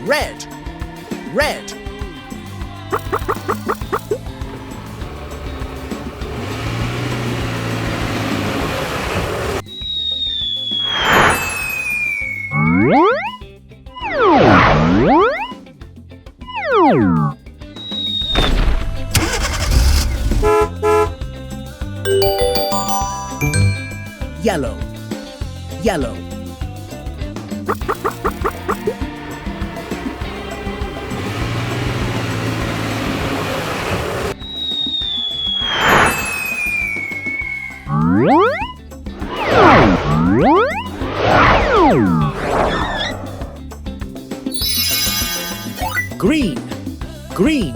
Red. Red. Yellow. Yellow. Green. Green.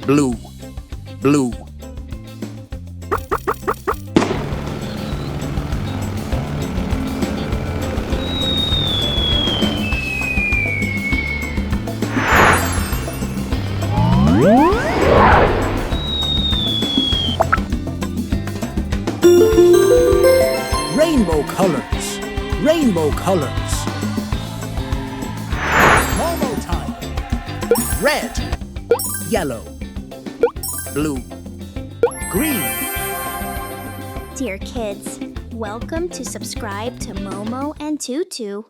Blue. Blue. Rainbow colors. Rainbow colors. Momo time. Red. Yellow. Blue. Green. Dear kids, welcome to subscribe to Momo and Tutu.